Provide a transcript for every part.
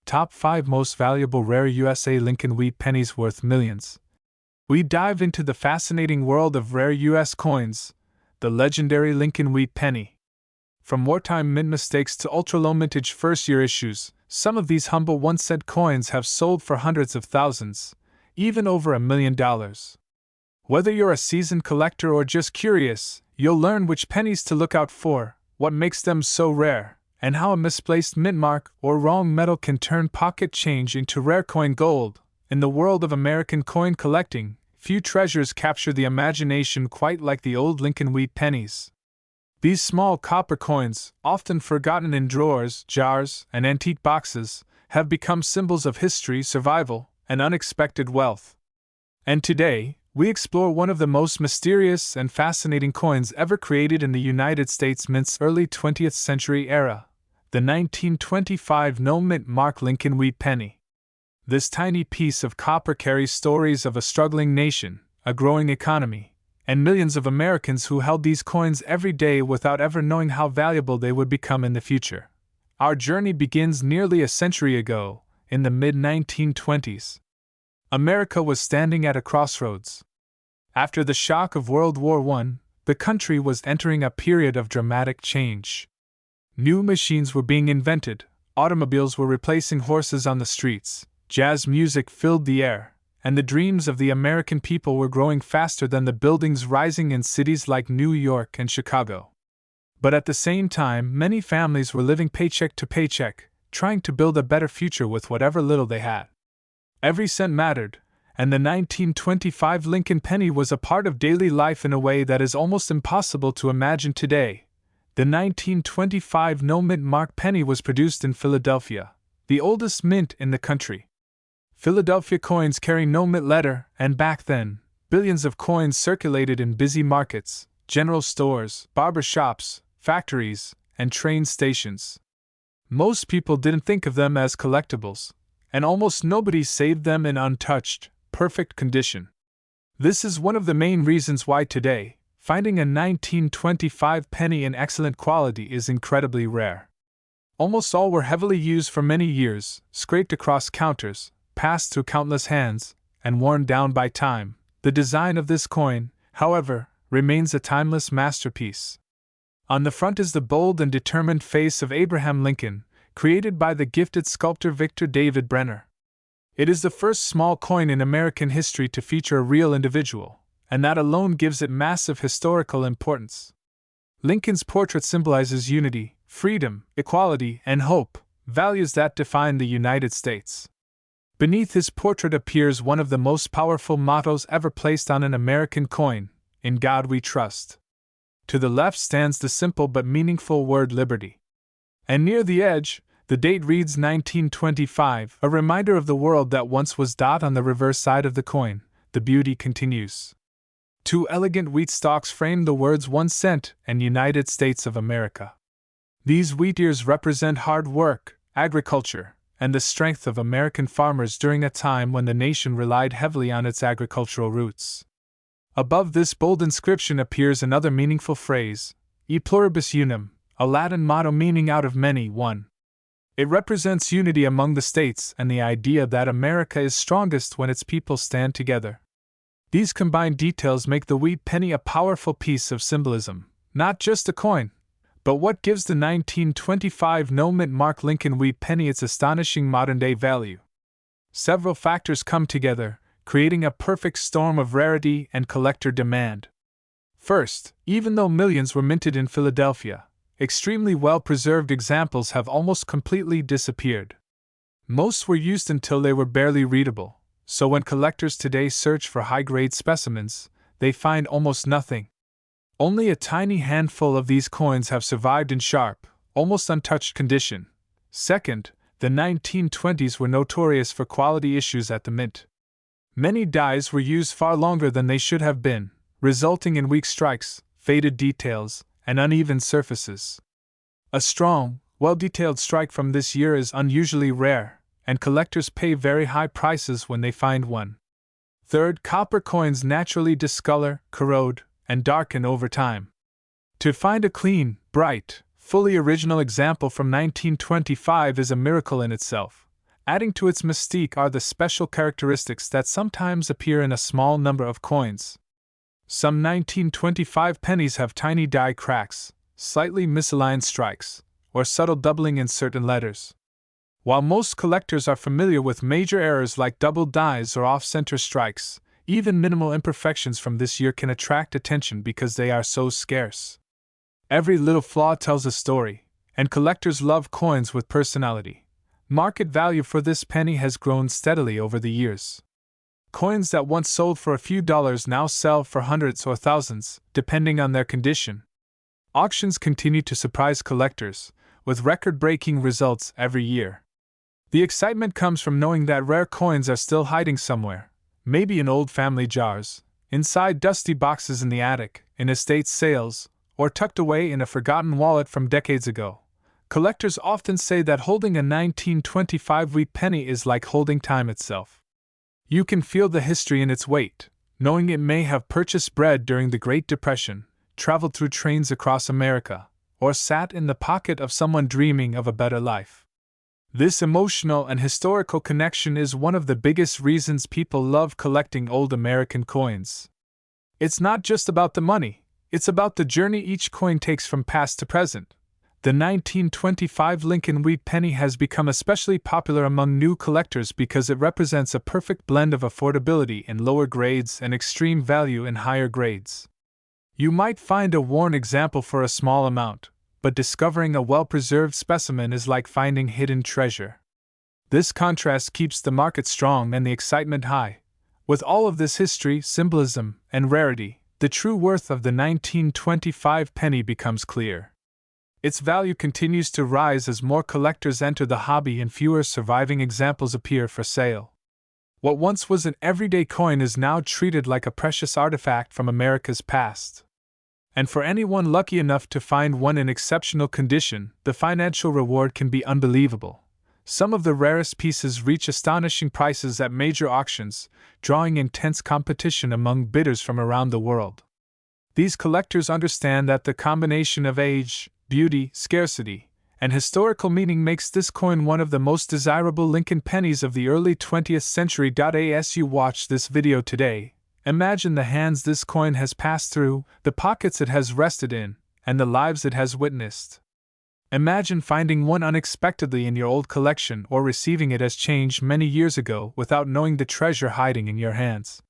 Top 5 Most Valuable Rare USA Lincoln Wheat Pennies Worth Millions. We dive into the fascinating world of rare U.S. coins, the legendary Lincoln Wheat Penny. From wartime mint mistakes to ultra-low mintage first-year issues, some of these humble 1-cent coins have sold for hundreds of thousands, even over $1 million. Whether you're a seasoned collector or just curious, you'll learn which pennies to look out for, what makes them so rare, and how a misplaced mint mark or wrong metal can turn pocket change into rare coin gold. In the world of American coin collecting, few treasures capture the imagination quite like the old Lincoln Wheat pennies. These small copper coins, often forgotten in drawers, jars, and antique boxes, have become symbols of history, survival, and unexpected wealth. And today, we explore one of the most mysterious and fascinating coins ever created in the United States Mint's early 20th century era, the 1925 no-mint mark Lincoln Wheat Penny. This tiny piece of copper carries stories of a struggling nation, a growing economy, and millions of Americans who held these coins every day without ever knowing how valuable they would become in the future. Our journey begins nearly a century ago, in the mid-1920s. America was standing at a crossroads. After the shock of World War I, the country was entering a period of dramatic change. New machines were being invented, automobiles were replacing horses on the streets, jazz music filled the air, and the dreams of the American people were growing faster than the buildings rising in cities like New York and Chicago. But at the same time, many families were living paycheck to paycheck, trying to build a better future with whatever little they had. Every cent mattered, and the 1925 Lincoln Penny was a part of daily life in a way that is almost impossible to imagine today. The 1925 no-mint mark penny was produced in Philadelphia, the oldest mint in the country. Philadelphia coins carry no mint letter, and back then, billions of coins circulated in busy markets, general stores, barber shops, factories, and train stations. Most people didn't think of them as collectibles, and almost nobody saved them in untouched, perfect condition. This is one of the main reasons why today, finding a 1925 penny in excellent quality is incredibly rare. Almost all were heavily used for many years, scraped across counters, passed through countless hands, and worn down by time. The design of this coin, however, remains a timeless masterpiece. On the front is the bold and determined face of Abraham Lincoln, created by the gifted sculptor Victor David Brenner. It is the first small coin in American history to feature a real individual, and that alone gives it massive historical importance. Lincoln's portrait symbolizes unity, freedom, equality, and hope, values that define the United States. Beneath his portrait appears one of the most powerful mottos ever placed on an American coin: "In God We Trust." To the left stands the simple but meaningful word liberty. And near the edge, the date reads 1925, a reminder of the world that once was. On the reverse side of the coin, the beauty continues. Two elegant wheat stalks frame the words 1 cent and United States of America. These wheat ears represent hard work, agriculture, and the strength of American farmers during a time when the nation relied heavily on its agricultural roots. Above this bold inscription appears another meaningful phrase, E pluribus unum, a Latin motto meaning out of many, one. It represents unity among the states and the idea that America is strongest when its people stand together. These combined details make the wheat penny a powerful piece of symbolism, not just a coin, but what gives the 1925 no-mint mark Lincoln Wheat Penny its astonishing modern-day value. Several factors come together, creating a perfect storm of rarity and collector demand. First, even though millions were minted in Philadelphia, extremely well-preserved examples have almost completely disappeared. Most were used until they were barely readable, so when collectors today search for high-grade specimens, they find almost nothing. Only a tiny handful of these coins have survived in sharp, almost untouched condition. Second, the 1920s were notorious for quality issues at the mint. Many dies were used far longer than they should have been, resulting in weak strikes, faded details, and uneven surfaces. A strong, well-detailed strike from this year is unusually rare, and collectors pay very high prices when they find one. Third, copper coins naturally discolor, corrode, and darken over time. To find a clean, bright, fully original example from 1925 is a miracle in itself, Adding to its mystique are the special characteristics that sometimes appear in a small number of coins. Some 1925 pennies have tiny die cracks, slightly misaligned strikes, or subtle doubling in certain letters. While most collectors are familiar with major errors like doubled dies or off-center strikes, even minimal imperfections from this year can attract attention because they are so scarce. Every little flaw tells a story, and collectors love coins with personality. Market value for this penny has grown steadily over the years. Coins that once sold for a few dollars now sell for hundreds or thousands, depending on their condition. Auctions continue to surprise collectors, with record-breaking results every year. The excitement comes from knowing that rare coins are still hiding somewhere, maybe in old family jars, inside dusty boxes in the attic, in estate sales, or tucked away in a forgotten wallet from decades ago. Collectors often say that holding a 1925 wheat penny is like holding time itself. You can feel the history in its weight, knowing it may have purchased bread during the Great Depression, traveled through trains across America, or sat in the pocket of someone dreaming of a better life. This emotional and historical connection is one of the biggest reasons people love collecting old American coins. It's not just about the money, it's about the journey each coin takes from past to present. The 1925 Lincoln Wheat penny has become especially popular among new collectors because it represents a perfect blend of affordability in lower grades and extreme value in higher grades. You might find a worn example for a small amount, but discovering a well-preserved specimen is like finding hidden treasure. This contrast keeps the market strong and the excitement high. With all of this history, symbolism, and rarity, the true worth of the 1925 penny becomes clear. Its value continues to rise as more collectors enter the hobby and fewer surviving examples appear for sale. What once was an everyday coin is now treated like a precious artifact from America's past. And for anyone lucky enough to find one in exceptional condition, the financial reward can be unbelievable. Some of the rarest pieces reach astonishing prices at major auctions, drawing intense competition among bidders from around the world. These collectors understand that the combination of age, beauty, scarcity, and historical meaning makes this coin one of the most desirable Lincoln pennies of the early 20th century. As you watch this video today, imagine the hands this coin has passed through, the pockets it has rested in, and the lives it has witnessed. Imagine finding one unexpectedly in your old collection or receiving it as change many years ago without knowing the treasure hiding in your hands.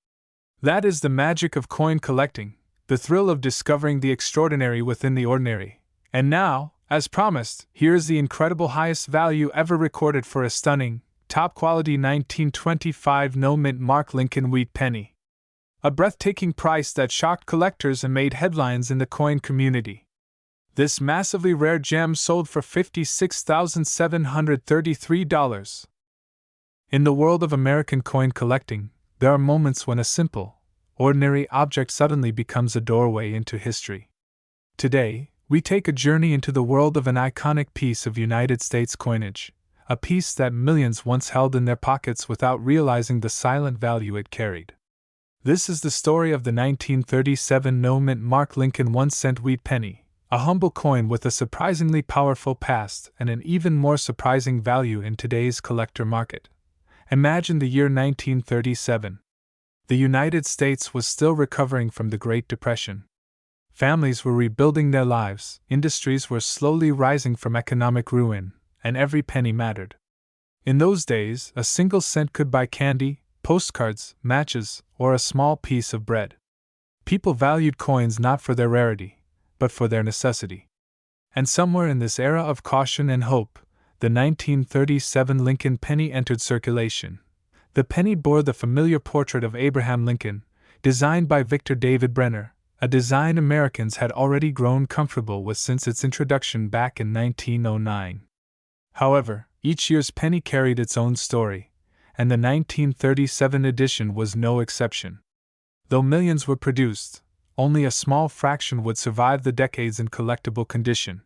That is the magic of coin collecting, the thrill of discovering the extraordinary within the ordinary. And now, as promised, here is the incredible highest value ever recorded for a stunning, top-quality 1925 no-mint mark Lincoln Wheat penny. A breathtaking price that shocked collectors and made headlines in the coin community. This massively rare gem sold for $56,733. In the world of American coin collecting, there are moments when a simple, ordinary object suddenly becomes a doorway into history. Today, we take a journey into the world of an iconic piece of United States coinage, a piece that millions once held in their pockets without realizing the silent value it carried. This is the story of the 1937 no-mint mark Lincoln 1-cent wheat penny, a humble coin with a surprisingly powerful past and an even more surprising value in today's collector market. Imagine the year 1937. The United States was still recovering from the Great Depression. Families were rebuilding their lives, industries were slowly rising from economic ruin, and every penny mattered. In those days, a single cent could buy candy, postcards, matches, or a small piece of bread. People valued coins not for their rarity, but for their necessity. And somewhere in this era of caution and hope, the 1937 Lincoln penny entered circulation. The penny bore the familiar portrait of Abraham Lincoln, designed by Victor David Brenner, a design Americans had already grown comfortable with since its introduction back in 1909. However, each year's penny carried its own story, and the 1937 edition was no exception. Though millions were produced, only a small fraction would survive the decades in collectible condition.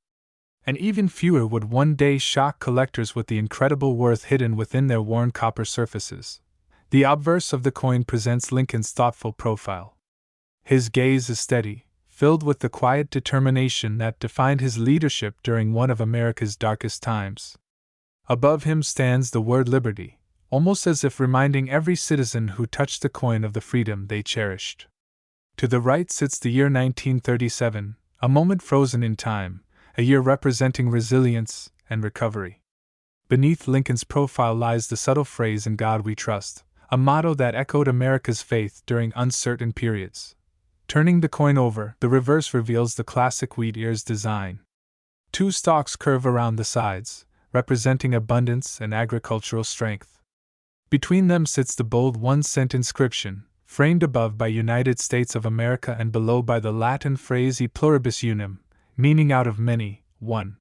And even fewer would one day shock collectors with the incredible worth hidden within their worn copper surfaces. The obverse of the coin presents Lincoln's thoughtful profile. His gaze is steady, filled with the quiet determination that defined his leadership during one of America's darkest times. Above him stands the word liberty, almost as if reminding every citizen who touched the coin of the freedom they cherished. To the right sits the year 1937, a moment frozen in time, a year representing resilience and recovery. Beneath Lincoln's profile lies the subtle phrase "In God We Trust," a motto that echoed America's faith during uncertain periods. Turning the coin over, the reverse reveals the classic wheat ears design. Two stalks curve around the sides, representing abundance and agricultural strength. Between them sits the bold 1-cent inscription, framed above by United States of America and below by the Latin phrase "E pluribus unum," meaning out of many, one.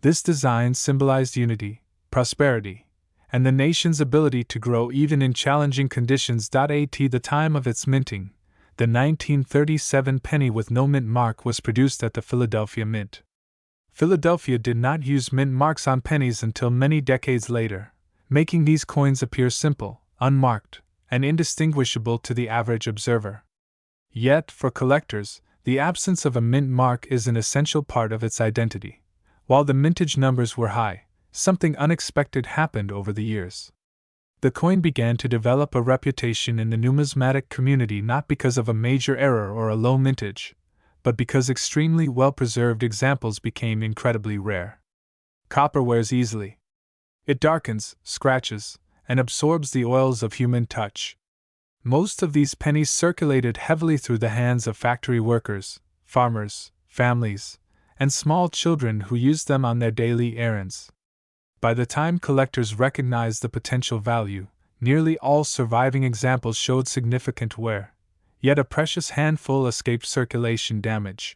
This design symbolized unity, prosperity, and the nation's ability to grow even in challenging conditions. At the time of its minting, the 1937 penny with no mint mark was produced at the Philadelphia Mint. Philadelphia did not use mint marks on pennies until many decades later, making these coins appear simple, unmarked, and indistinguishable to the average observer. Yet, for collectors, the absence of a mint mark is an essential part of its identity. While the mintage numbers were high, something unexpected happened over the years. The coin began to develop a reputation in the numismatic community not because of a major error or a low mintage, but because extremely well-preserved examples became incredibly rare. Copper wears easily. It darkens, scratches, and absorbs the oils of human touch. Most of these pennies circulated heavily through the hands of factory workers, farmers, families, and small children who used them on their daily errands. By the time collectors recognized the potential value, nearly all surviving examples showed significant wear, yet a precious handful escaped circulation damage.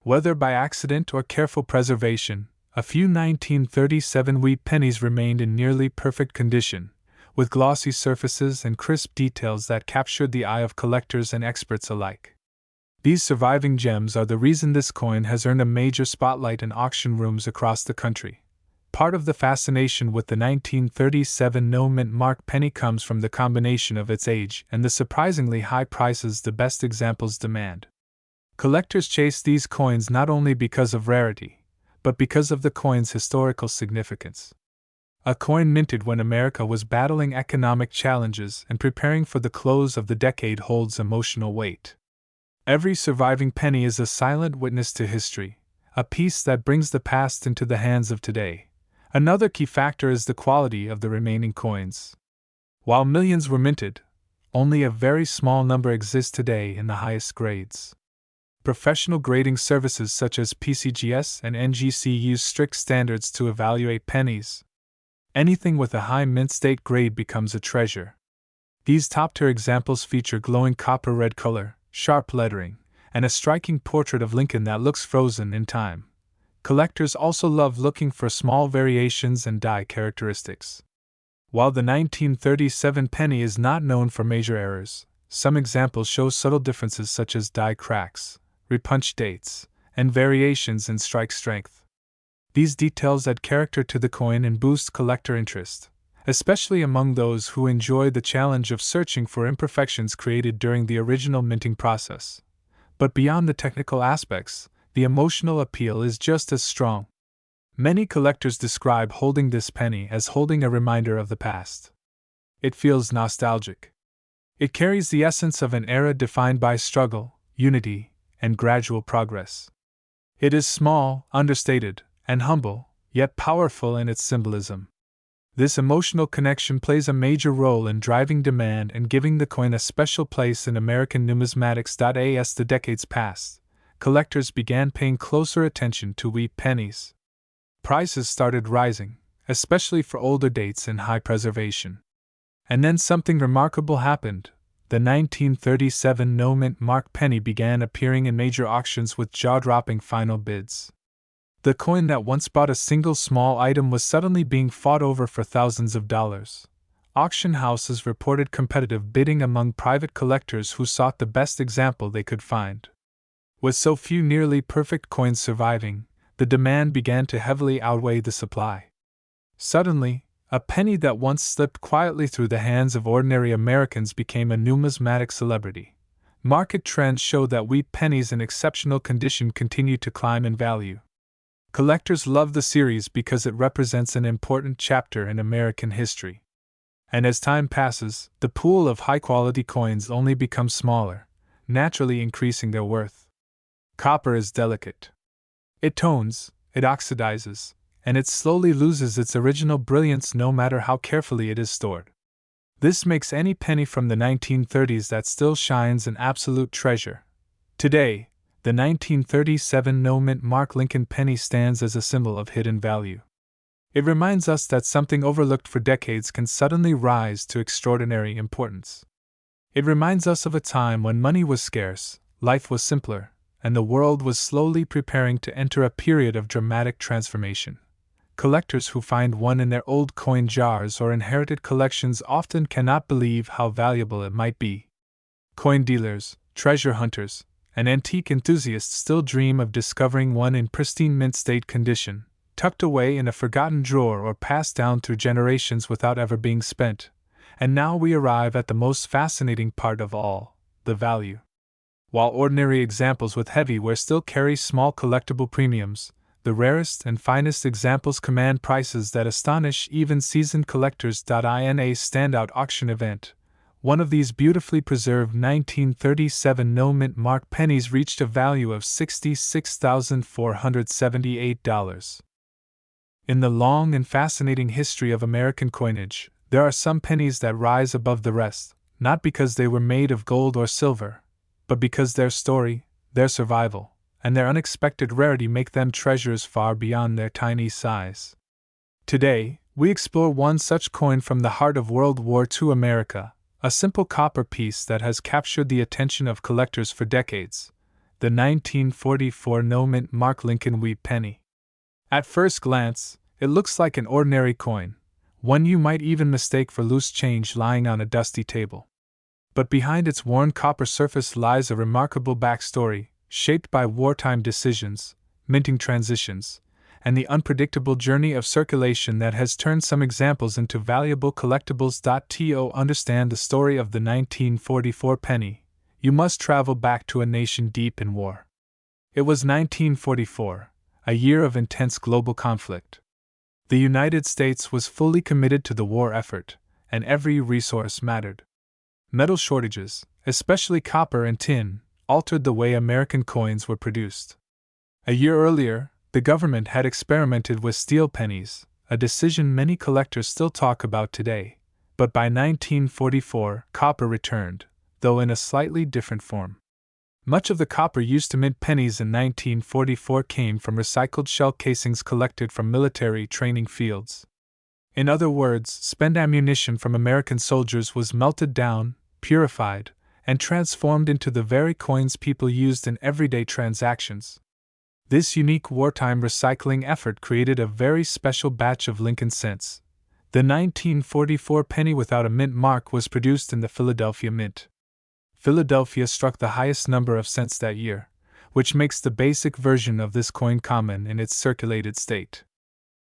Whether by accident or careful preservation, a few 1937 wheat pennies remained in nearly perfect condition, with glossy surfaces and crisp details that captured the eye of collectors and experts alike. These surviving gems are the reason this coin has earned a major spotlight in auction rooms across the country. Part of the fascination with the 1937 no mint mark penny comes from the combination of its age and the surprisingly high prices the best examples demand. Collectors chase these coins not only because of rarity, but because of the coin's historical significance. A coin minted when America was battling economic challenges and preparing for the close of the decade holds emotional weight. Every surviving penny is a silent witness to history, a piece that brings the past into the hands of today. Another key factor is the quality of the remaining coins. While millions were minted, only a very small number exist today in the highest grades. Professional grading services such as PCGS and NGC use strict standards to evaluate pennies. Anything with a high mint state grade becomes a treasure. These top-tier examples feature glowing copper-red color, sharp lettering, and a striking portrait of Lincoln that looks frozen in time. Collectors also love looking for small variations and die characteristics. While the 1937 penny is not known for major errors, some examples show subtle differences such as die cracks, repunch dates, and variations in strike strength. These details add character to the coin and boost collector interest, especially among those who enjoy the challenge of searching for imperfections created during the original minting process. But beyond the technical aspects, the emotional appeal is just as strong. Many collectors describe holding this penny as holding a reminder of the past. It feels nostalgic. It carries the essence of an era defined by struggle, unity, and gradual progress. It is small, understated, and humble, yet powerful in its symbolism. This emotional connection plays a major role in driving demand and giving the coin a special place in American numismatics. As the decades passed, collectors began paying closer attention to wheat pennies. Prices started rising, especially for older dates and high preservation. And then something remarkable happened. The 1937 no mint mark penny began appearing in major auctions with jaw-dropping final bids. The coin that once bought a single small item was suddenly being fought over for thousands of dollars. Auction houses reported competitive bidding among private collectors who sought the best example they could find. With so few nearly perfect coins surviving, the demand began to heavily outweigh the supply. Suddenly, a penny that once slipped quietly through the hands of ordinary Americans became a numismatic celebrity. Market trends show that wheat pennies in exceptional condition continue to climb in value. Collectors love the series because it represents an important chapter in American history. And as time passes, the pool of high-quality coins only becomes smaller, naturally increasing their worth. Copper is delicate. It tones, it oxidizes, and it slowly loses its original brilliance no matter how carefully it is stored. This makes any penny from the 1930s that still shines an absolute treasure. Today, the 1937 no-mint mark Lincoln penny stands as a symbol of hidden value. It reminds us that something overlooked for decades can suddenly rise to extraordinary importance. It reminds us of a time when money was scarce, life was simpler, and the world was slowly preparing to enter a period of dramatic transformation. Collectors who find one in their old coin jars or inherited collections often cannot believe how valuable it might be. Coin dealers, treasure hunters, and antique enthusiasts still dream of discovering one in pristine mint state condition, tucked away in a forgotten drawer or passed down through generations without ever being spent. And now we arrive at the most fascinating part of all, the value. While ordinary examples with heavyware still carry small collectible premiums, the rarest and finest examples command prices that astonish even seasoned collectors. In a standout auction event, one of these beautifully preserved 1937 no-mint mark pennies reached a value of $66,478. In the long and fascinating history of American coinage, there are some pennies that rise above the rest, not because they were made of gold or silver, but because their story, their survival, and their unexpected rarity make them treasures far beyond their tiny size. Today, we explore one such coin from the heart of World War II America, a simple copper piece that has captured the attention of collectors for decades, the 1944 no-mint mark Lincoln wheat penny. At first glance, it looks like an ordinary coin, one you might even mistake for loose change lying on a dusty table. But behind its worn copper surface lies a remarkable backstory, shaped by wartime decisions, minting transitions, and the unpredictable journey of circulation that has turned some examples into valuable collectibles. To understand the story of the 1944 penny, you must travel back to a nation deep in war. It was 1944, a year of intense global conflict. The United States was fully committed to the war effort, and every resource mattered. Metal shortages, especially copper and tin, altered the way American coins were produced. A year earlier, the government had experimented with steel pennies, a decision many collectors still talk about today, but by 1944, copper returned, though in a slightly different form. Much of the copper used to mint pennies in 1944 came from recycled shell casings collected from military training fields. In other words, spent ammunition from American soldiers was melted down, purified, and transformed into the very coins people used in everyday transactions. This unique wartime recycling effort created a very special batch of Lincoln cents. The 1944 penny without a mint mark was produced in the Philadelphia Mint. Philadelphia struck the highest number of cents that year, which makes the basic version of this coin common in its circulated state.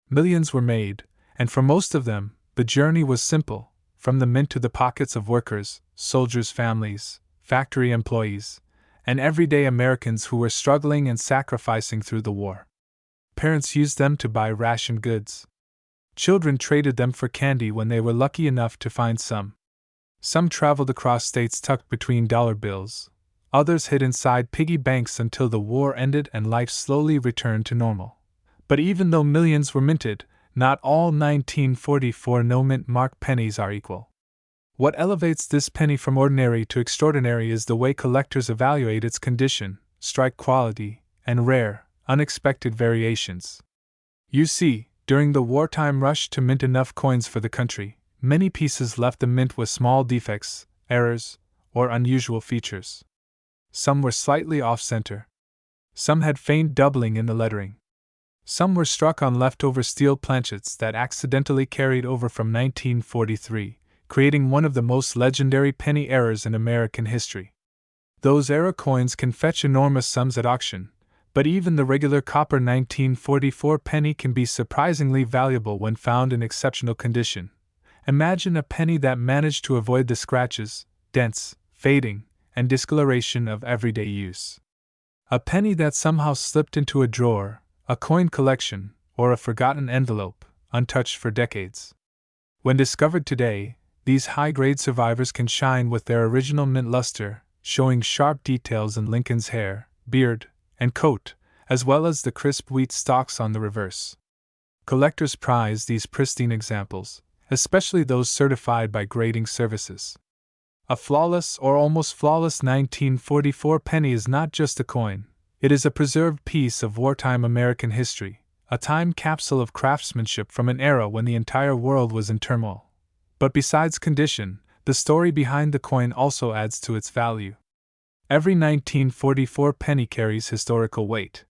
Millions were made, and for most of them, the journey was simple, from the mint to the pockets of workers, soldiers' families, factory employees, and everyday Americans who were struggling and sacrificing through the war. Parents used them to buy ration goods. Children traded them for candy when they were lucky enough to find some. Some traveled across states tucked between dollar bills. Others hid inside piggy banks until the war ended and life slowly returned to normal. But even though millions were minted, not all 1944 no-mint mark pennies are equal. What elevates this penny from ordinary to extraordinary is the way collectors evaluate its condition, strike quality, and rare, unexpected variations. You see, during the wartime rush to mint enough coins for the country, many pieces left the mint with small defects, errors, or unusual features. Some were slightly off-center. Some had faint doubling in the lettering. Some were struck on leftover steel planchets that accidentally carried over from 1943, creating one of the most legendary penny errors in American history. Those error coins can fetch enormous sums at auction, but even the regular copper 1944 penny can be surprisingly valuable when found in exceptional condition. Imagine a penny that managed to avoid the scratches, dents, fading, and discoloration of everyday use. A penny that somehow slipped into a drawer, a coin collection, or a forgotten envelope, untouched for decades. When discovered today, these high-grade survivors can shine with their original mint luster, showing sharp details in Lincoln's hair, beard, and coat, as well as the crisp wheat stalks on the reverse. Collectors prize these pristine examples, especially those certified by grading services. A flawless or almost flawless 1944 penny is not just a coin, it is a preserved piece of wartime American history, a time capsule of craftsmanship from an era when the entire world was in turmoil. But besides condition, the story behind the coin also adds to its value. Every 1944 penny carries historical weight.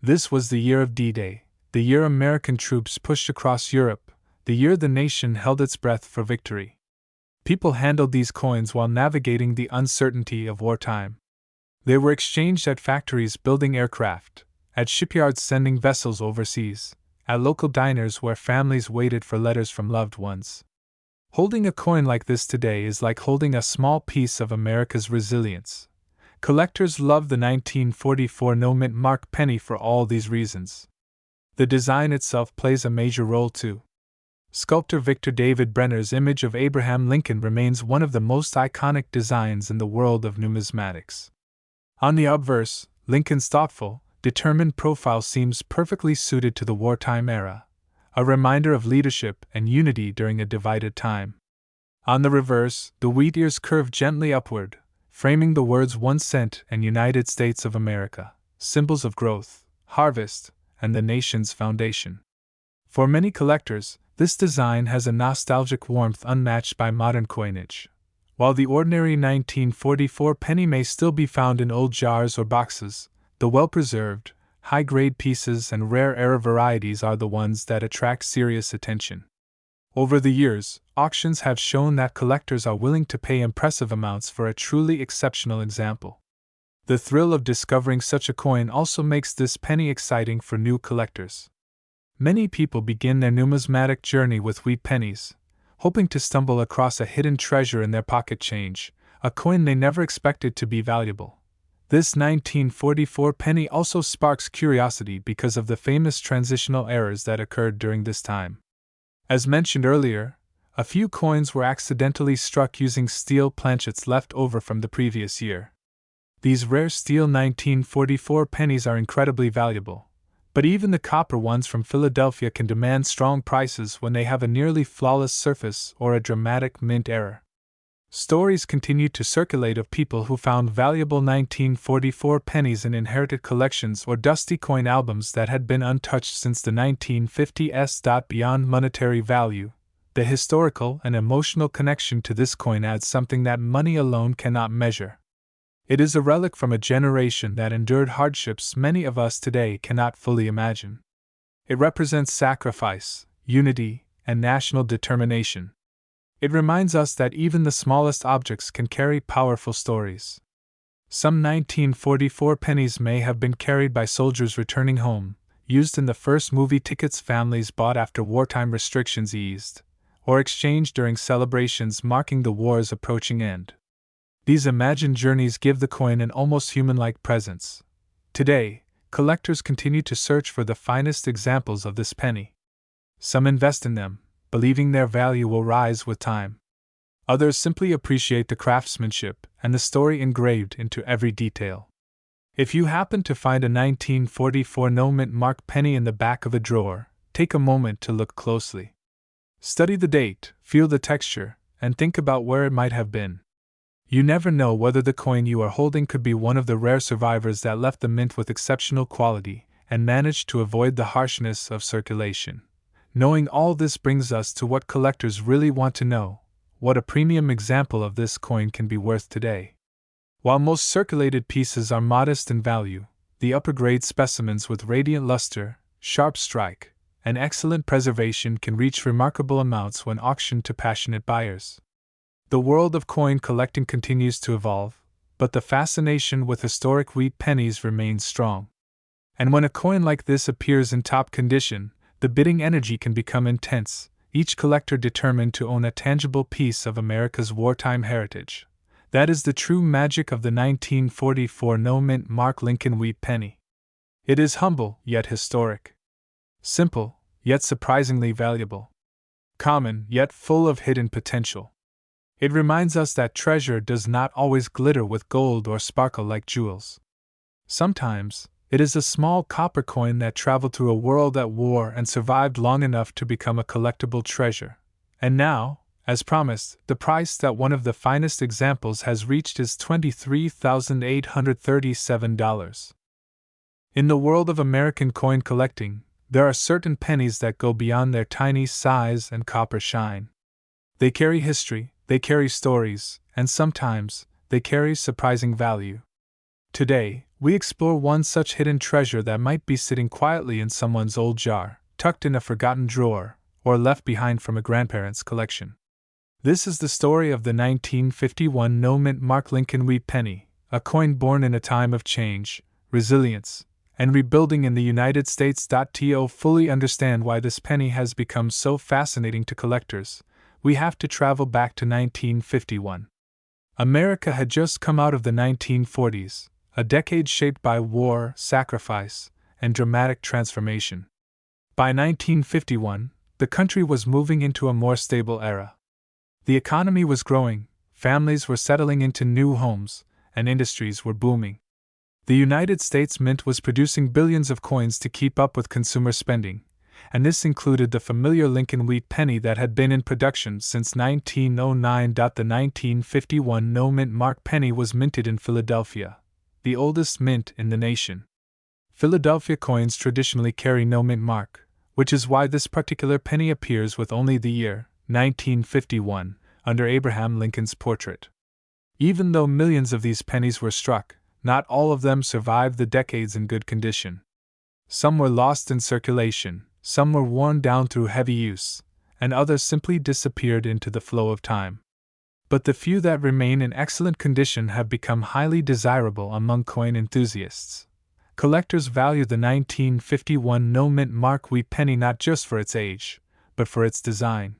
This was the year of D-Day, the year American troops pushed across Europe, the year the nation held its breath for victory. People handled these coins while navigating the uncertainty of wartime. They were exchanged at factories building aircraft, at shipyards sending vessels overseas, at local diners where families waited for letters from loved ones. Holding a coin like this today is like holding a small piece of America's resilience. Collectors love the 1944 no-mint mark penny for all these reasons. The design itself plays a major role too. Sculptor Victor David Brenner's image of Abraham Lincoln remains one of the most iconic designs in the world of numismatics. On the obverse, Lincoln's thoughtful, determined profile seems perfectly suited to the wartime era, a reminder of leadership and unity during a divided time. On the reverse, the wheat ears curve gently upward, framing the words 1 cent and United States of America, symbols of growth, harvest, and the nation's foundation. For many collectors, this design has a nostalgic warmth unmatched by modern coinage. While the ordinary 1944 penny may still be found in old jars or boxes, the well-preserved, high-grade pieces and rare era varieties are the ones that attract serious attention. Over the years, auctions have shown that collectors are willing to pay impressive amounts for a truly exceptional example. The thrill of discovering such a coin also makes this penny exciting for new collectors. Many people begin their numismatic journey with wheat pennies, hoping to stumble across a hidden treasure in their pocket change, a coin they never expected to be valuable. This 1944 penny also sparks curiosity because of the famous transitional errors that occurred during this time. As mentioned earlier, a few coins were accidentally struck using steel planchets left over from the previous year. These rare steel 1944 pennies are incredibly valuable. But even the copper ones from Philadelphia can demand strong prices when they have a nearly flawless surface or a dramatic mint error. Stories continue to circulate of people who found valuable 1944 pennies in inherited collections or dusty coin albums that had been untouched since the 1950s. Beyond monetary value, the historical and emotional connection to this coin adds something that money alone cannot measure. It is a relic from a generation that endured hardships many of us today cannot fully imagine. It represents sacrifice, unity, and national determination. It reminds us that even the smallest objects can carry powerful stories. Some 1944 pennies may have been carried by soldiers returning home, used in the first movie tickets families bought after wartime restrictions eased, or exchanged during celebrations marking the war's approaching end. These imagined journeys give the coin an almost human-like presence. Today, collectors continue to search for the finest examples of this penny. Some invest in them, believing their value will rise with time. Others simply appreciate the craftsmanship and the story engraved into every detail. If you happen to find a 1944 no-mint mark penny in the back of a drawer, take a moment to look closely. Study the date, feel the texture, and think about where it might have been. You never know whether the coin you are holding could be one of the rare survivors that left the mint with exceptional quality and managed to avoid the harshness of circulation. Knowing all this brings us to what collectors really want to know: what a premium example of this coin can be worth today. While most circulated pieces are modest in value, the upper-grade specimens with radiant luster, sharp strike, and excellent preservation can reach remarkable amounts when auctioned to passionate buyers. The world of coin collecting continues to evolve, but the fascination with historic wheat pennies remains strong. And when a coin like this appears in top condition, the bidding energy can become intense, each collector determined to own a tangible piece of America's wartime heritage. That is the true magic of the 1944 no-mint mark Lincoln wheat penny. It is humble, yet historic. Simple, yet surprisingly valuable. Common, yet full of hidden potential. It reminds us that treasure does not always glitter with gold or sparkle like jewels. Sometimes, it is a small copper coin that traveled through a world at war and survived long enough to become a collectible treasure. And now, as promised, the price that one of the finest examples has reached is $23,837. In the world of American coin collecting, there are certain pennies that go beyond their tiny size and copper shine. They carry history, they carry stories, and sometimes, they carry surprising value. Today, we explore one such hidden treasure that might be sitting quietly in someone's old jar, tucked in a forgotten drawer, or left behind from a grandparent's collection. This is the story of the 1951 no-mint mark Lincoln Wheat penny, a coin born in a time of change, resilience, and rebuilding in the United States. To fully understand why this penny has become so fascinating to collectors, we have to travel back to 1951. America had just come out of the 1940s, a decade shaped by war, sacrifice, and dramatic transformation. By 1951, the country was moving into a more stable era. The economy was growing, families were settling into new homes, and industries were booming. The United States Mint was producing billions of coins to keep up with consumer spending, and this included the familiar Lincoln Wheat penny that had been in production since 1909. The 1951 no-mint mark penny was minted in Philadelphia, the oldest mint in the nation. Philadelphia coins traditionally carry no mint mark, which is why this particular penny appears with only the year, 1951, under Abraham Lincoln's portrait. Even though millions of these pennies were struck, not all of them survived the decades in good condition. Some were lost in circulation, some were worn down through heavy use, and others simply disappeared into the flow of time. But the few that remain in excellent condition have become highly desirable among coin enthusiasts. Collectors value the 1951 no-mint mark Wheat penny not just for its age, but for its design.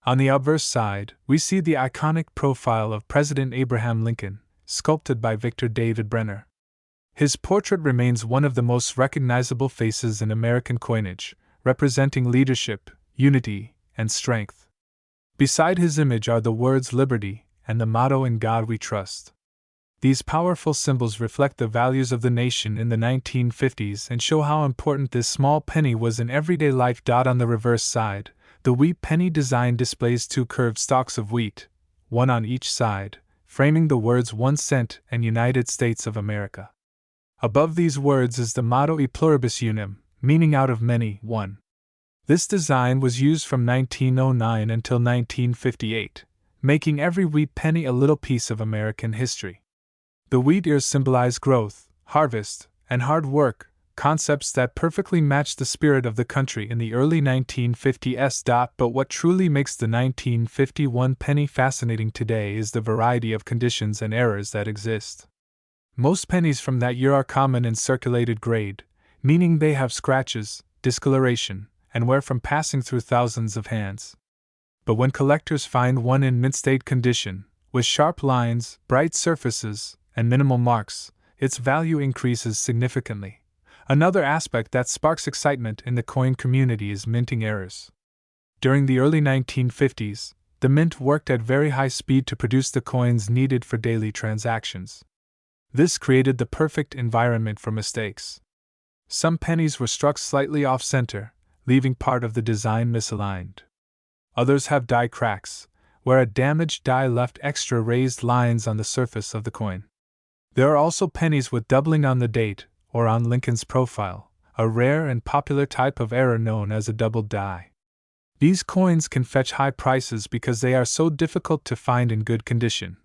On the obverse side, we see the iconic profile of President Abraham Lincoln, sculpted by Victor David Brenner. His portrait remains one of the most recognizable faces in American coinage, representing leadership, unity, and strength. Beside his image are the words Liberty and the motto In God We Trust. These powerful symbols reflect the values of the nation in the 1950s and show how important this small penny was in everyday life. On the reverse side, the wheat penny design displays two curved stalks of wheat, one on each side, framing the words 1 cent and United States of America. Above these words is the motto E pluribus unum, meaning out of many, one. This design was used from 1909 until 1958, making every wheat penny a little piece of American history. The wheat ears symbolize growth, harvest, and hard work, concepts that perfectly match the spirit of the country in the early 1950s. But what truly makes the 1951 penny fascinating today is the variety of conditions and errors that exist. Most pennies from that year are common in circulated grade, meaning they have scratches, discoloration, and wear from passing through thousands of hands. But when collectors find one in mint-state condition, with sharp lines, bright surfaces, and minimal marks, its value increases significantly. Another aspect that sparks excitement in the coin community is minting errors. During the early 1950s, the mint worked at very high speed to produce the coins needed for daily transactions. This created the perfect environment for mistakes. Some pennies were struck slightly off-center, leaving part of the design misaligned. Others have die cracks, where a damaged die left extra raised lines on the surface of the coin. There are also pennies with doubling on the date, or on Lincoln's profile, a rare and popular type of error known as a doubled die. These coins can fetch high prices because they are so difficult to find in good condition.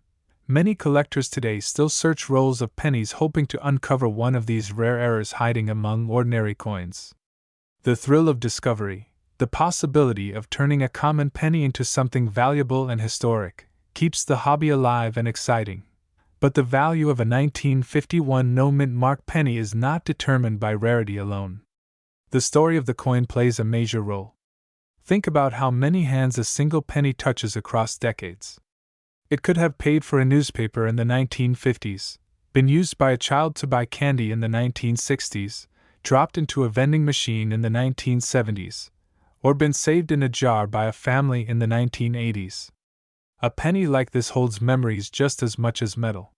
Many collectors today still search rolls of pennies hoping to uncover one of these rare errors hiding among ordinary coins. The thrill of discovery, the possibility of turning a common penny into something valuable and historic, keeps the hobby alive and exciting. But the value of a 1951 no-mint mark penny is not determined by rarity alone. The story of the coin plays a major role. Think about how many hands a single penny touches across decades. It could have paid for a newspaper in the 1950s, been used by a child to buy candy in the 1960s, dropped into a vending machine in the 1970s, or been saved in a jar by a family in the 1980s. A penny like this holds memories just as much as metal.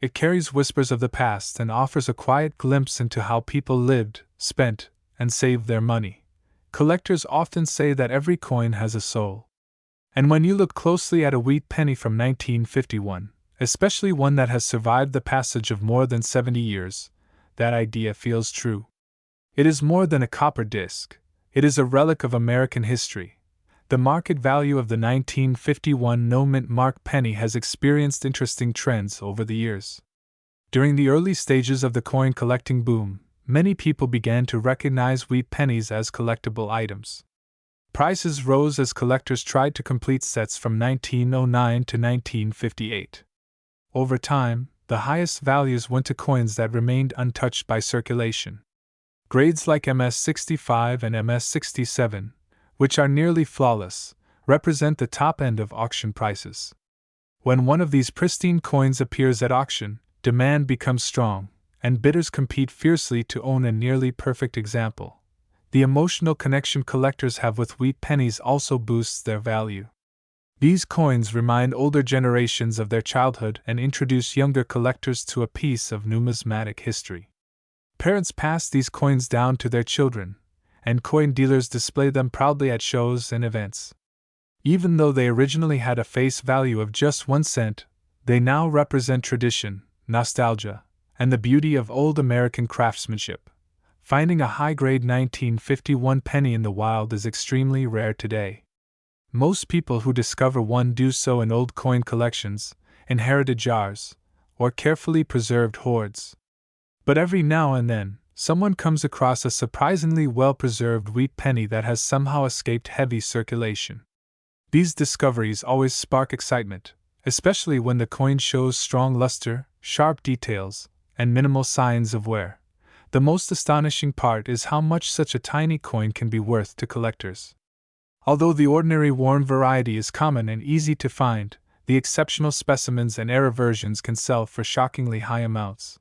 It carries whispers of the past and offers a quiet glimpse into how people lived, spent, and saved their money. Collectors often say that every coin has a soul. And when you look closely at a wheat penny from 1951, especially one that has survived the passage of more than 70 years, that idea feels true. It is more than a copper disc. It is a relic of American history. The market value of the 1951 no-mint mark penny has experienced interesting trends over the years. During the early stages of the coin collecting boom, many people began to recognize wheat pennies as collectible items. Prices rose as collectors tried to complete sets from 1909 to 1958. Over time, the highest values went to coins that remained untouched by circulation. Grades like MS-65 and MS-67, which are nearly flawless, represent the top end of auction prices. When one of these pristine coins appears at auction, demand becomes strong, and bidders compete fiercely to own a nearly perfect example. The emotional connection collectors have with wheat pennies also boosts their value. These coins remind older generations of their childhood and introduce younger collectors to a piece of numismatic history. Parents pass these coins down to their children, and coin dealers display them proudly at shows and events. Even though they originally had a face value of just 1 cent, they now represent tradition, nostalgia, and the beauty of old American craftsmanship. Finding a high-grade 1951 penny in the wild is extremely rare today. Most people who discover one do so in old coin collections, inherited jars, or carefully preserved hoards. But every now and then, someone comes across a surprisingly well-preserved wheat penny that has somehow escaped heavy circulation. These discoveries always spark excitement, especially when the coin shows strong luster, sharp details, and minimal signs of wear. The most astonishing part is how much such a tiny coin can be worth to collectors. Although the ordinary worn variety is common and easy to find, the exceptional specimens and rare versions can sell for shockingly high amounts.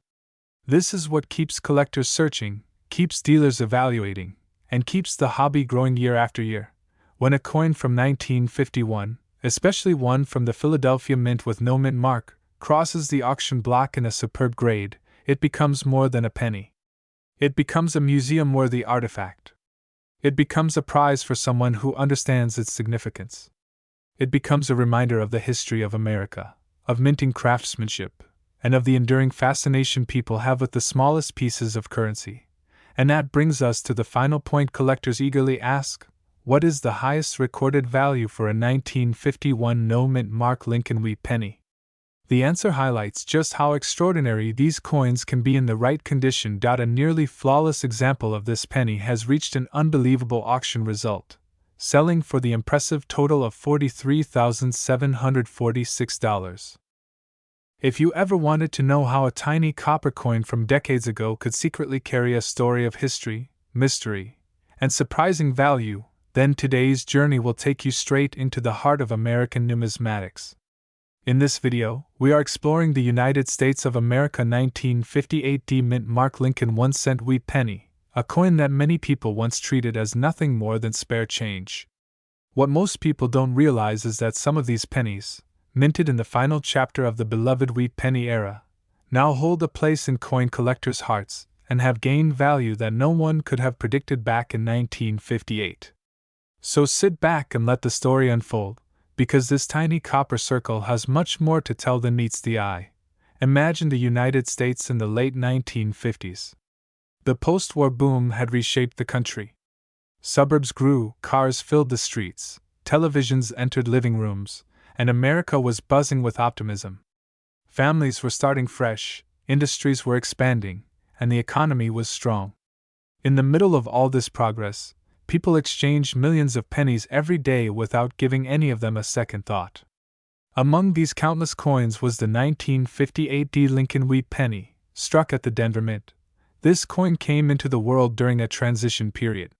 This is what keeps collectors searching, keeps dealers evaluating, and keeps the hobby growing year after year. When a coin from 1951, especially one from the Philadelphia Mint with no mint mark, crosses the auction block in a superb grade, it becomes more than a penny. It becomes a museum-worthy artifact. It becomes a prize for someone who understands its significance. It becomes a reminder of the history of America, of minting craftsmanship, and of the enduring fascination people have with the smallest pieces of currency. And that brings us to the final point collectors eagerly ask: what is the highest recorded value for a 1951 no-mint mark Lincoln wheat penny? The answer highlights just how extraordinary these coins can be in the right condition. A nearly flawless example of this penny has reached an unbelievable auction result, selling for the impressive total of $43,746. If you ever wanted to know how a tiny copper coin from decades ago could secretly carry a story of history, mystery, and surprising value, then today's journey will take you straight into the heart of American numismatics. In this video, we are exploring the United States of America 1958 D-Mint Mark Lincoln 1-cent wheat penny, a coin that many people once treated as nothing more than spare change. What most people don't realize is that some of these pennies, minted in the final chapter of the beloved wheat penny era, now hold a place in coin collectors' hearts and have gained value that no one could have predicted back in 1958. So sit back and let the story unfold, because this tiny copper circle has much more to tell than meets the eye. Imagine the United States in the late 1950s. The post-war boom had reshaped the country. Suburbs grew, cars filled the streets, televisions entered living rooms, and America was buzzing with optimism. Families were starting fresh, industries were expanding, and the economy was strong. In the middle of all this progress, people exchanged millions of pennies every day without giving any of them a second thought. Among these countless coins was the 1958 D. Lincoln wheat penny, struck at the Denver Mint. This coin came into the world during a transition period.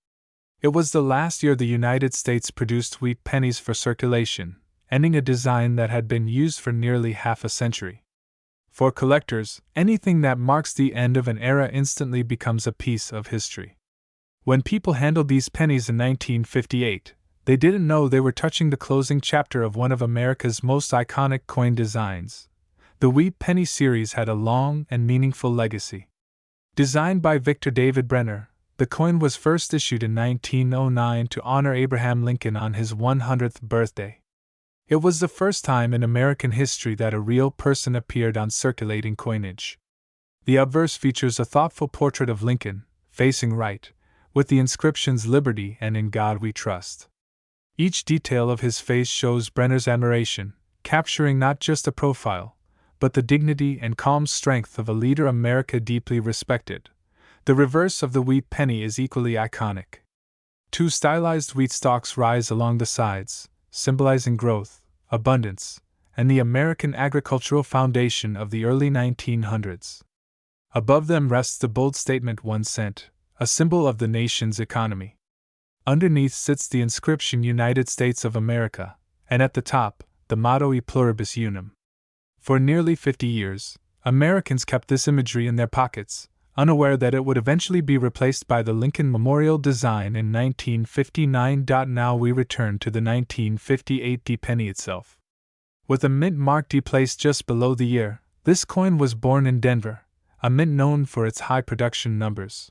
It was the last year the United States produced wheat pennies for circulation, ending a design that had been used for nearly half a century. For collectors, anything that marks the end of an era instantly becomes a piece of history. When people handled these pennies in 1958, they didn't know they were touching the closing chapter of one of America's most iconic coin designs. The Wheat Penny series had a long and meaningful legacy. Designed by Victor David Brenner, the coin was first issued in 1909 to honor Abraham Lincoln on his 100th birthday. It was the first time in American history that a real person appeared on circulating coinage. The obverse features a thoughtful portrait of Lincoln, facing right, with the inscriptions "Liberty" and "In God We Trust." Each detail of his face shows Brenner's admiration, capturing not just a profile, but the dignity and calm strength of a leader America deeply respected. The reverse of the wheat penny is equally iconic. Two stylized wheat stalks rise along the sides, symbolizing growth, abundance, and the American agricultural foundation of the early 1900s. Above them rests the bold statement "1 cent," a symbol of the nation's economy. Underneath sits the inscription "United States of America," and at the top, the motto "E Pluribus Unum." For nearly 50 years, Americans kept this imagery in their pockets, unaware that it would eventually be replaced by the Lincoln Memorial design in 1959. Now we return to the 1958 D penny itself. With a mint mark D placed just below the year, this coin was born in Denver, a mint known for its high production numbers.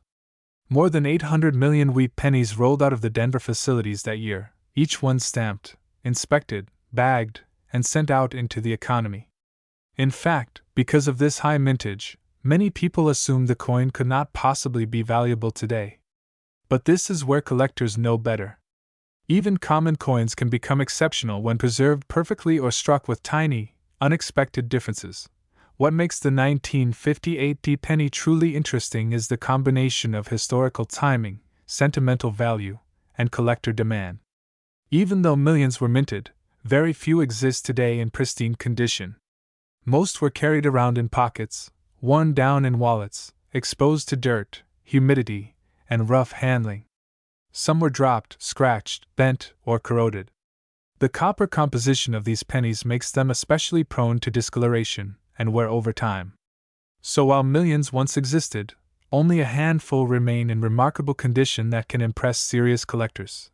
More than 800 million wheat pennies rolled out of the Denver facilities that year, each one stamped, inspected, bagged, and sent out into the economy. In fact, because of this high mintage, many people assumed the coin could not possibly be valuable today. But this is where collectors know better. Even common coins can become exceptional when preserved perfectly or struck with tiny, unexpected differences. What makes the 1958 D penny truly interesting is the combination of historical timing, sentimental value, and collector demand. Even though millions were minted, very few exist today in pristine condition. Most were carried around in pockets, worn down in wallets, exposed to dirt, humidity, and rough handling. Some were dropped, scratched, bent, or corroded. The copper composition of these pennies makes them especially prone to discoloration and wear over time. So while millions once existed, only a handful remain in remarkable condition that can impress serious collectors.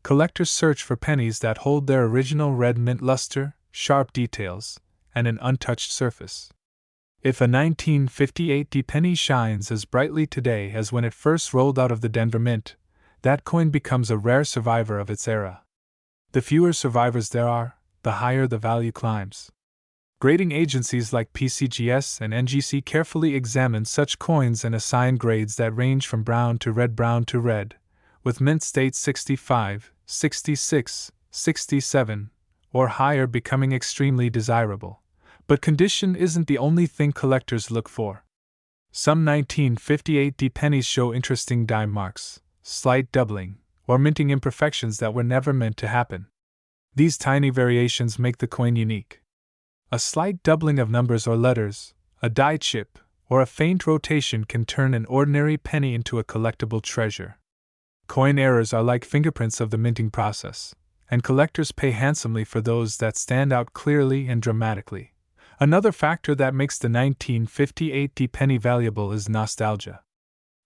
Collectors search for pennies that hold their original red mint luster, sharp details, and an untouched surface. If a 1958 D penny shines as brightly today as when it first rolled out of the Denver Mint, that coin becomes a rare survivor of its era. The fewer survivors there are, the higher the value climbs. Grading agencies like PCGS and NGC carefully examine such coins and assign grades that range from brown to red, with mint state 65, 66, 67, or higher becoming extremely desirable. But condition isn't the only thing collectors look for. Some 1958 D pennies show interesting dime marks, slight doubling, or minting imperfections that were never meant to happen. These tiny variations make the coin unique. A slight doubling of numbers or letters, a die chip, or a faint rotation can turn an ordinary penny into a collectible treasure. Coin errors are like fingerprints of the minting process, and collectors pay handsomely for those that stand out clearly and dramatically. Another factor that makes the 1958 D penny valuable is nostalgia.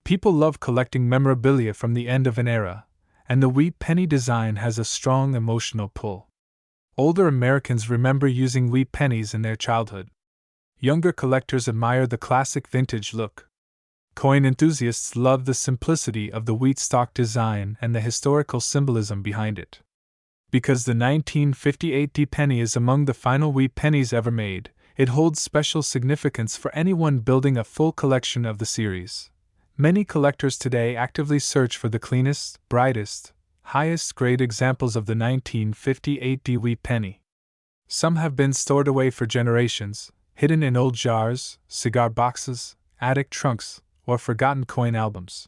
People love collecting memorabilia from the end of an era, and the wheat penny design has a strong emotional pull. Older Americans remember using wheat pennies in their childhood. Younger collectors admire the classic vintage look. Coin enthusiasts love the simplicity of the wheat stalk design and the historical symbolism behind it. Because the 1958 D penny is among the final wheat pennies ever made, it holds special significance for anyone building a full collection of the series. Many collectors today actively search for the cleanest, brightest, highest grade examples of the 1958 D wheat penny. Some have been stored away for generations, hidden in old jars, cigar boxes, attic trunks, or forgotten coin albums.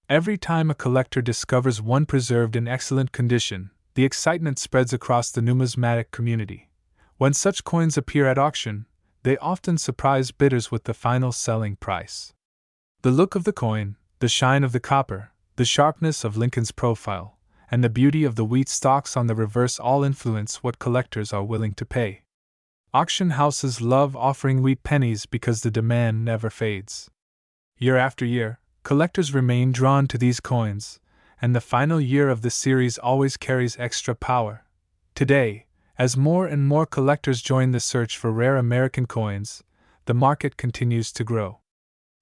Every time a collector discovers one preserved in excellent condition, the excitement spreads across the numismatic community. When such coins appear at auction, they often surprise bidders with the final selling price. The look of the coin, the shine of the copper, the sharpness of Lincoln's profile, and the beauty of the wheat stalks on the reverse all influence what collectors are willing to pay. Auction houses love offering wheat pennies because the demand never fades. Year after year, collectors remain drawn to these coins, and the final year of the series always carries extra power. Today, as more and more collectors join the search for rare American coins, the market continues to grow.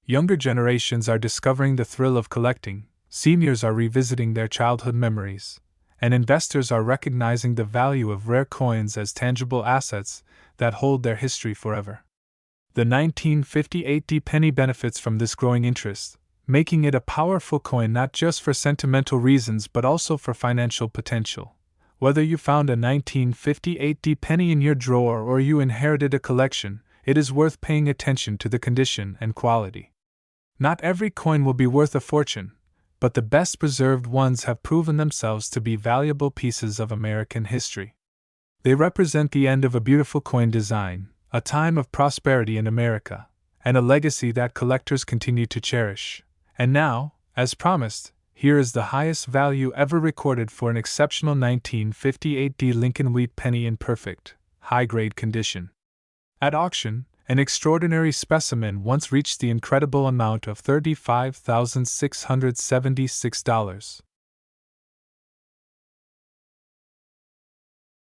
Younger generations are discovering the thrill of collecting, seniors are revisiting their childhood memories, and investors are recognizing the value of rare coins as tangible assets that hold their history forever. The 1958 penny benefits from this growing interest, making it a powerful coin not just for sentimental reasons but also for financial potential. Whether you found a 1958 penny in your drawer or you inherited a collection, it is worth paying attention to the condition and quality. Not every coin will be worth a fortune, but the best preserved ones have proven themselves to be valuable pieces of American history. They represent the end of a beautiful coin design, a time of prosperity in America, and a legacy that collectors continue to cherish. And now, as promised, here is the highest value ever recorded for an exceptional 1958 Lincoln wheat penny in perfect, high-grade condition. At auction, an extraordinary specimen once reached the incredible amount of $35,676.